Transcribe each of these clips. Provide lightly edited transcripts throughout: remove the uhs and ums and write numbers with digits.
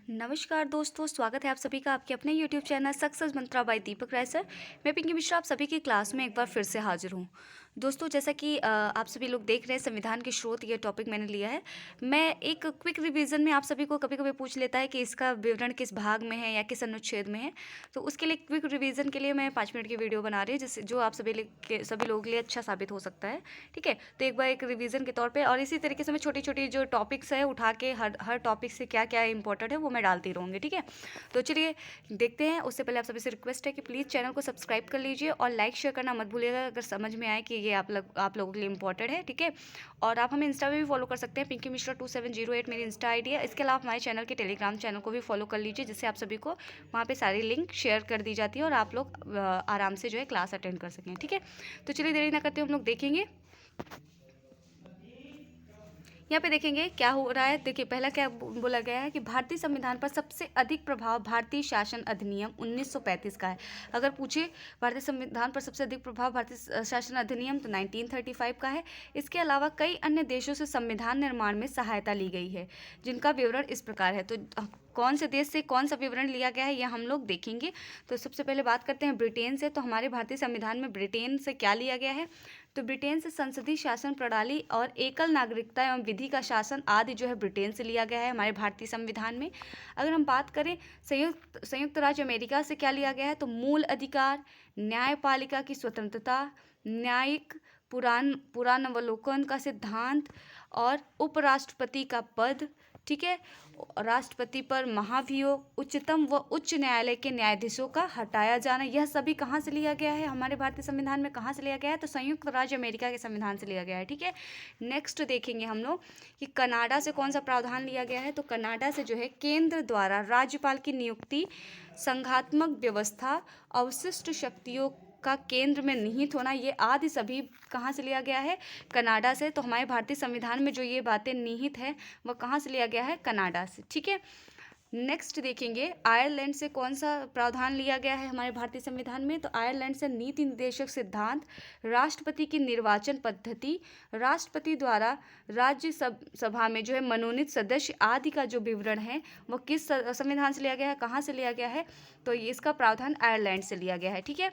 नमस्कार दोस्तों, स्वागत है आप सभी का आपके अपने यूट्यूब चैनल सक्सेस मंत्रा बाय दीपक राय सर। मैं पिंकी मिश्रा आप सभी की क्लास में एक बार फिर से हाजिर हूँ। दोस्तों, जैसा कि आप सभी लोग देख रहे हैं, संविधान के स्रोत ये टॉपिक मैंने लिया है। मैं एक क्विक रिवीजन में आप सभी को कभी कभी पूछ लेता है कि इसका विवरण किस भाग में है या किस अनुच्छेद में है। तो उसके लिए क्विक रिवीजन के लिए मैं 5 मिनट की वीडियो बना रही हूँ, जिससे जो आप सभी लोगों के लिए अच्छा साबित हो सकता है। ठीक है, तो एक बार एक रिवीजन के तौर पे और इसी तरीके से मैं छोटी छोटी जो टॉपिक्स है उठा के हर टॉपिक से क्या क्या इंपॉर्टेंट है वो मैं डालती रहूँगी। ठीक है, तो चलिए देखते हैं। उससे पहले आप सभी से रिक्वेस्ट है कि प्लीज़ चैनल को सब्सक्राइब कर लीजिए और लाइक शेयर करना मत भूलिएगा अगर समझ में आए कि ये आप लोगों के लिए इंपॉर्टेंट है। ठीक है, और आप हमें इंस्टा में भी फॉलो कर सकते हैं, पिंकी मिश्रा 2708 मेरी इंस्टा आईडी है। इसके अलावा हमारे चैनल के टेलीग्राम चैनल को भी फॉलो कर लीजिए, जिससे आप सभी को वहाँ पे सारी लिंक शेयर कर दी जाती है और आप लोग आराम से जो है क्लास अटेंड कर सकें। ठीक है, तो चलिए देरी ना करते हम लोग देखेंगे। यहाँ पे देखेंगे क्या हो रहा है। देखिए, पहला क्या बोला गया है कि भारतीय संविधान पर सबसे अधिक प्रभाव भारतीय शासन अधिनियम 1935 का है। अगर पूछे भारतीय संविधान पर सबसे अधिक प्रभाव भारतीय शासन अधिनियम तो 1935 का है। इसके अलावा कई अन्य देशों से संविधान निर्माण में सहायता ली गई है, जिनका विवरण इस प्रकार है। तो कौन से देश से कौन सा विवरण लिया गया है यह हम लोग देखेंगे। तो सबसे पहले बात करते हैं ब्रिटेन से। तो हमारे भारतीय संविधान में ब्रिटेन से क्या लिया गया है, तो ब्रिटेन से संसदीय शासन प्रणाली और एकल नागरिकता एवं विधि का शासन आदि जो है ब्रिटेन से लिया गया है हमारे भारतीय संविधान में। अगर हम बात करें संयुक्त राज्य अमेरिका से क्या लिया गया है, तो मूल अधिकार, न्यायपालिका की स्वतंत्रता, न्यायिक पुराणावलोकन का सिद्धांत और उपराष्ट्रपति का पद। ठीक है, राष्ट्रपति पर महाभियोग, उच्चतम व उच्च न्यायालय के न्यायाधीशों का हटाया जाना, यह सभी कहाँ से लिया गया है हमारे भारतीय संविधान में। कहाँ से लिया गया है, तो संयुक्त राज्य अमेरिका के संविधान से लिया गया है। ठीक है, नेक्स्ट देखेंगे हम लोग कि कनाडा से कौन सा प्रावधान लिया गया है, तो कनाडा से जो है केंद्र द्वारा राज्यपाल की नियुक्ति, संघात्मक व्यवस्था, अवशिष्ट शक्तियों का केंद्र में निहित होना, ये आदि सभी कहाँ से लिया गया है, कनाडा से। तो हमारे भारतीय संविधान में जो ये बातें निहित है वह कहाँ से लिया गया है, कनाडा से। ठीक है, नेक्स्ट देखेंगे आयरलैंड से कौन सा प्रावधान लिया गया है हमारे भारतीय संविधान में, तो आयरलैंड से नीति निर्देशक सिद्धांत, राष्ट्रपति की निर्वाचन पद्धति, राष्ट्रपति द्वारा राज्य सभा में जो है मनोनीत सदस्य आदि का जो विवरण है वो किस संविधान से लिया गया है, कहाँ से लिया गया है, तो ये इसका प्रावधान आयरलैंड से लिया गया है। ठीक है,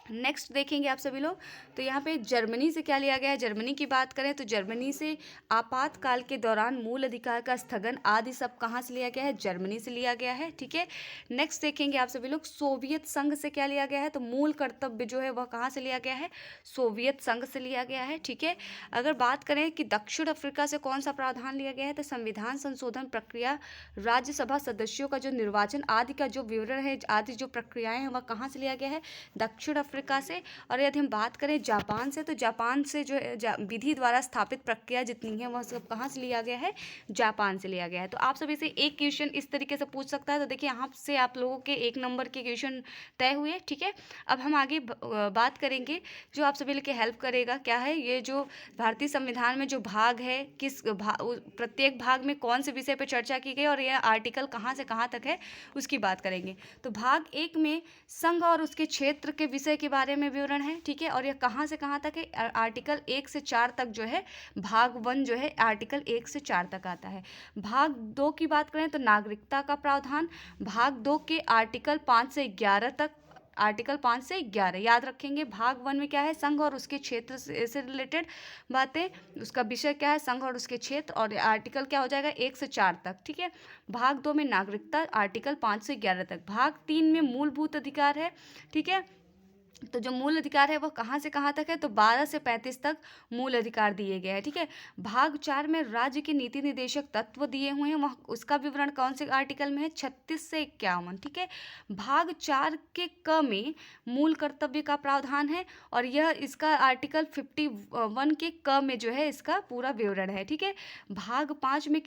नेक्स्ट देखेंगे आप सभी लोग, तो यहाँ पे जर्मनी से क्या लिया गया है। जर्मनी की बात करें तो जर्मनी से आपातकाल के दौरान मूल अधिकार का स्थगन आदि सब कहाँ से लिया गया है, जर्मनी से लिया गया है। ठीक है, नेक्स्ट देखेंगे आप सभी लोग सोवियत संघ से क्या लिया गया है, तो मूल कर्तव्य जो है वह कहाँ से लिया गया है, सोवियत संघ से लिया गया है। ठीक है, अगर बात करें कि दक्षिण अफ्रीका से कौन सा प्रावधान लिया गया है, तो संविधान संशोधन प्रक्रिया, राज्यसभा सदस्यों का जो निर्वाचन आदि का जो विवरण है, आदि जो प्रक्रियाएं हैं वह कहाँ से लिया गया है, दक्षिण अफ्रीका से। और यदि हम बात करें जापान से, तो जापान से जो विधि द्वारा स्थापित प्रक्रिया जितनी है वह सब कहाँ से लिया गया है, जापान से लिया गया है। तो आप सभी से एक क्वेश्चन इस तरीके से पूछ सकता है। तो देखिए, यहाँ से आप लोगों के 1 नंबर के क्वेश्चन तय हुए। ठीक है, अब हम आगे बात करेंगे जो आप सभी के हेल्प करेगा। क्या है ये जो भारतीय संविधान में जो भाग है, प्रत्येक भाग में कौन से विषय पर चर्चा की गई और यह आर्टिकल कहाँ से कहाँ तक है उसकी बात करेंगे। तो भाग 1 में संघ और उसके क्षेत्र के विषय के बारे में विवरण है। ठीक है, और यह कहाँ से कहाँ तक है, आर्टिकल 1 से 4 तक जो है भाग 1 जो है आर्टिकल 1 से 4 तक आता है। भाग 2 की बात करें तो नागरिकता का प्रावधान, भाग 2 के आर्टिकल 5 से 11 तक, आर्टिकल 5 से 11 याद रखेंगे। भाग 1 में क्या है, संघ और उसके क्षेत्र से रिलेटेड बातें, उसका विषय क्या है, संघ और उसके क्षेत्र, और आर्टिकल क्या हो जाएगा 1 से 4 तक। ठीक है, भाग 2 में नागरिकता, आर्टिकल 5 से 11 तक। भाग 3 में मूलभूत अधिकार है। ठीक है, तो जो मूल अधिकार है वो कहाँ से कहाँ तक है, तो 12 से 35 तक मूल अधिकार दिए गए हैं। ठीक है, भाग 4 में राज्य के नीति निर्देशक तत्व दिए हुए हैं, वह उसका विवरण कौन से आर्टिकल में है, 36 से 51। ठीक है, भाग 4 के क में मूल कर्तव्य का प्रावधान है और यह इसका आर्टिकल 51 के क में जो है इसका पूरा विवरण है। ठीक है, भाग 5 में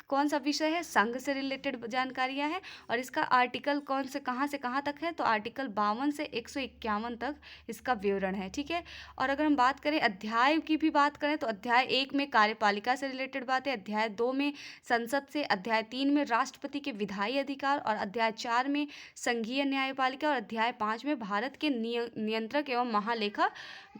कौन सा विषय है, संघ से रिलेटेड जानकारियां हैं और इसका आर्टिकल कौन से कहाँ तक है, तो आर्टिकल 52 से 151 तक इसका विवरण है। ठीक है, और अगर हम बात करें अध्याय की भी बात करें तो अध्याय 1 में कार्यपालिका से रिलेटेड बातें, अध्याय 2 में संसद से, अध्याय 3 में राष्ट्रपति के विधायी अधिकार और अध्याय 4 में संघीय न्यायपालिका और अध्याय 5 में भारत के नियंत्रक एवं महालेखा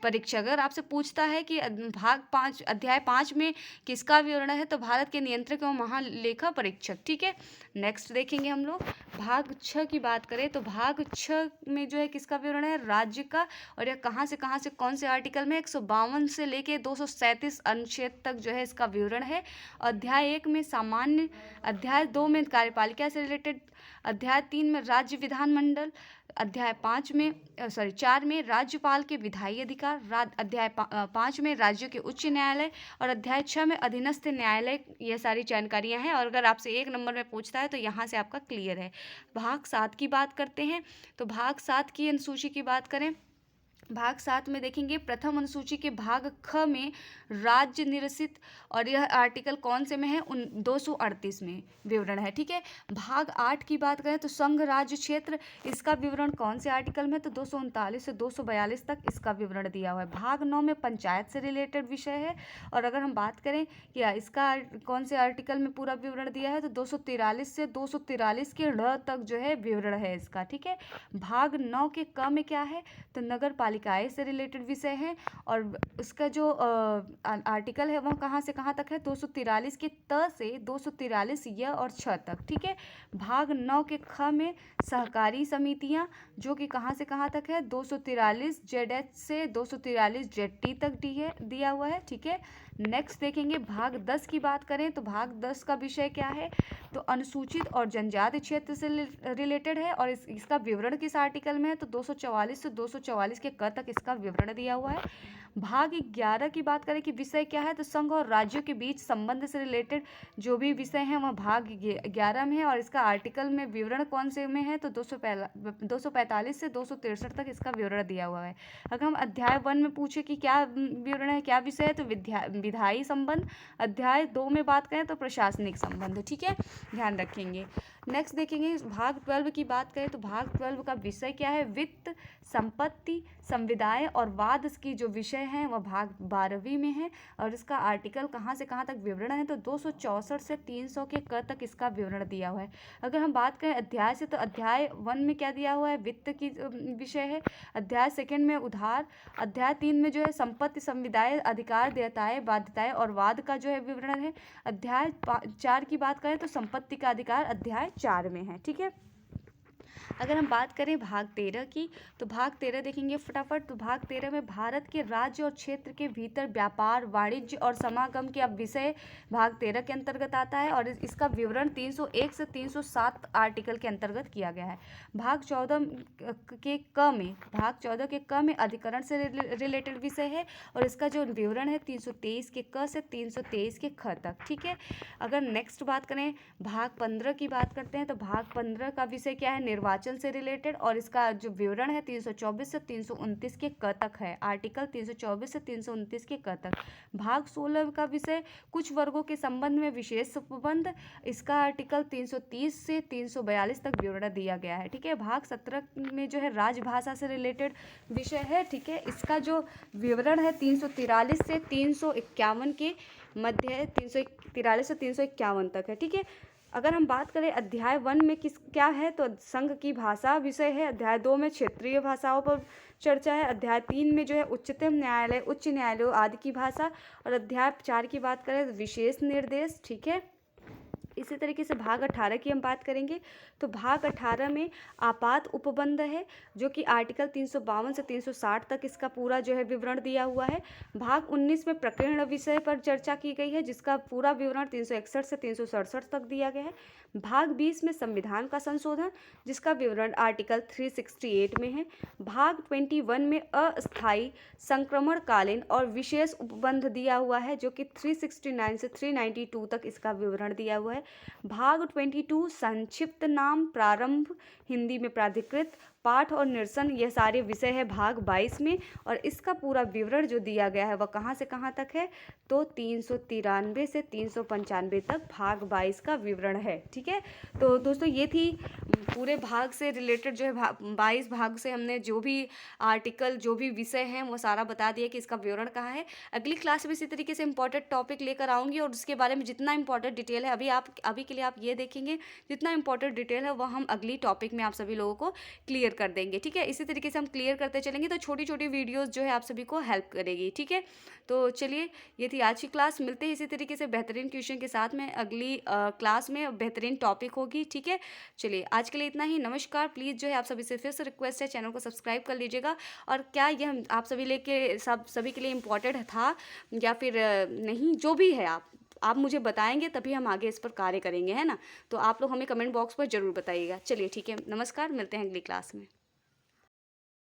परीक्षक। अगर आपसे पूछता है कि भाग 5 अध्याय 5 में किसका विवरण है, तो भारत के नियंत्रक एवं कहाँ लेखा परीक्षक, ठीक है। नेक्स्ट देखेंगे हम लोग भाग 6 की बात करें तो भाग 6 में जो है किसका विवरण है, राज्य का। और यह कहाँ से कौन से आर्टिकल में 152 से लेके 237 अनुच्छेद तक जो है इसका विवरण है। अध्याय 1 में सामान्य, अध्याय 2 में कार्यपालिका से रिलेटेड, अध्याय 3 में राज्य विधानमंडल, अध्याय 4 में राज्यपाल के विधायी अधिकार, अध्याय 5 में राज्यों के उच्च न्यायालय और अध्याय 6 में अधीनस्थ न्यायालय। ये सारी जानकारियां हैं और अगर आपसे 1 नंबर में पूछता है तो यहाँ से आपका क्लियर है। भाग 7 की बात करते हैं तो भाग 7 की अनुसूची की बात करें, भाग 7 में देखेंगे प्रथम अनुसूची के भाग ख में राज्य निरसित, और यह आर्टिकल कौन से में है, 238 में विवरण है, ठीक है। भाग 8 की बात करें तो संघ राज्य क्षेत्र, इसका विवरण कौन से आर्टिकल में, तो 239 से 242 तक इसका विवरण दिया हुआ है। भाग 9 में पंचायत से रिलेटेड विषय है, और अगर हम बात करें कि इसका कौन से आर्टिकल में पूरा विवरण दिया है तो 243 से 243 के ड़ तक जो है विवरण है इसका, ठीक है। भाग 9 के क में क्या है, तो नगर पालिकाएं से रिलेटेड विषय है, और उसका जो आर्टिकल है वह कहाँ से कहाँ तक है, 243 के त से 243 य और छ तक, ठीक है। भाग 9 के ख में सहकारी समितियां, जो कि कहाँ से कहाँ तक है, 243 जेड से 243 जेड टी तक दिया हुआ है, ठीक है। नेक्स्ट देखेंगे भाग 10 की बात करें तो भाग 10 का विषय क्या है, तो अनुसूचित और जनजाति क्षेत्र से रिलेटेड है, और इसका विवरण किस आर्टिकल में है, तो 244 से 244 के क तक इसका विवरण दिया हुआ है। भाग 11 की बात करें कि विषय क्या है, तो संघ और राज्यों के बीच संबंध से रिलेटेड जो भी विषय हैं वह भाग 11 में है, और इसका आर्टिकल में विवरण कौन से में है, तो 245 से 263 तक इसका विवरण दिया हुआ है। अगर हम अध्याय 1 में पूछे कि क्या विवरण है, क्या विषय है, तो विधायी संबंध। अध्याय 2 में बात करें तो प्रशासनिक संबंध, ठीक है, ध्यान रखेंगे। नेक्स्ट देखेंगे भाग 12 की बात करें तो भाग 12 का विषय क्या है, वित्त, संपत्ति, संविदाएं और वाद की जो विषय हैं वह भाग 12वीं में है, और इसका आर्टिकल कहाँ से कहाँ तक विवरण है, तो 264 से 300 के क तक इसका विवरण दिया हुआ है। अगर हम बात करें अध्याय से तो अध्याय 1 में क्या दिया हुआ है, वित्त की विषय है। अध्याय 2 में उधार, अध्याय 3 में जो है संपत्ति, संविदाएं, अधिकार, देयताएं, बाध्यताएं और वाद का जो है विवरण है। अध्याय 4 की बात करें तो संपत्ति का अधिकार अध्याय 4 में है, ठीक है। अगर हम बात करें भाग 13 की तो भाग 13 देखेंगे फटाफट। तो भाग 13 में भारत के राज्य और क्षेत्र के भीतर व्यापार, वाणिज्य और समागम के अब विषय भाग 13 के अंतर्गत आता है, और इसका विवरण 301 से 307 आर्टिकल के अंतर्गत किया गया है। भाग 14 के क में अधिकरण से रिलेटेड विषय है, और इसका जो विवरण है 323 के क से 323 के ख तक, ठीक है। अगर नेक्स्ट बात करें भाग 15 की बात करते हैं तो भाग 15 का विषय क्या है, निर्वाचन से रिलेटेड, और इसका जो विवरण है 324 से 329 के क तक है, आर्टिकल 324 से 329 के क तक। भाग 16 का विषय कुछ वर्गों के संबंध में विशेष उपबंध, इसका आर्टिकल 330 से 342 तक विवरण दिया गया है, ठीक है। भाग 17 में जो है राजभाषा से रिलेटेड विषय है, ठीक है, इसका जो विवरण है 343 से 351 के मध्य, 343 से 351 तक है, ठीक है। अगर हम बात करें अध्याय 1 में क्या है, तो संघ की भाषा विषय है। अध्याय 2 में क्षेत्रीय भाषाओं पर चर्चा है। अध्याय 3 में जो है उच्चतम न्यायालय, उच्च न्यायालयों आदि की भाषा, और अध्याय 4 की बात करें तो विशेष निर्देश, ठीक है। इसी तरीके से भाग 18 की हम बात करेंगे तो भाग 18 में आपात उपबंध है, जो कि आर्टिकल 352 से 360 तक इसका पूरा जो है विवरण दिया हुआ है। भाग 19 में प्रकरण विषय पर चर्चा की गई है, जिसका पूरा विवरण 361 से 367 तक दिया गया है। भाग 20 में संविधान का संशोधन, जिसका विवरण आर्टिकल 368 में है। भाग 21 में अस्थायी, संक्रमणकालीन और विशेष उपबंध दिया हुआ है, जो कि 369 से 392 तक इसका विवरण दिया हुआ है। भाग 22 संक्षिप्त नाम, प्रारंभ, हिंदी में प्राधिकृत, पाठ और निरसन, यह सारे विषय है भाग 22 में, और इसका पूरा विवरण जो दिया गया है वह कहाँ से कहाँ तक है, तो 393 से 395 तक भाग 22 का विवरण है, ठीक है। तो दोस्तों ये थी पूरे भाग से रिलेटेड जो है 22 भाग से हमने जो भी आर्टिकल, जो भी विषय हैं वो सारा बता दिया कि इसका विवरण कहाँ है। अगली क्लास में इसी तरीके से इंपॉर्टेंट टॉपिक लेकर आऊँगी, और उसके बारे में जितना इंपॉर्टेंट डिटेल है अभी के लिए आप ये देखेंगे, जितना इंपॉर्टेंट डिटेल है वह हम अगली टॉपिक में आप सभी लोगों को क्लियर क्लियर कर देंगे, ठीक है। इसी तरीके से हम क्लियर करते चलेंगे तो छोटी छोटी वीडियोज़ जो है आप सभी को हेल्प करेगी, ठीक है। तो चलिए, ये थी आज की क्लास। मिलते हैं इसी तरीके से बेहतरीन क्वेश्चन के साथ में अगली क्लास में, बेहतरीन टॉपिक होगी, ठीक है। चलिए, आज के लिए इतना ही। नमस्कार। प्लीज़ जो है आप सभी से फिर से रिक्वेस्ट है, चैनल को सब्सक्राइब कर लीजिएगा। और क्या ये हम आप सभी के लिए इम्पोर्टेंट था या फिर नहीं, जो भी है आप मुझे बताएंगे, तभी हम आगे इस पर कार्य करेंगे, है ना। तो आप लोग हमें कमेंट बॉक्स पर ज़रूर बताइएगा। चलिए ठीक है, नमस्कार। मिलते हैं अगली क्लास में।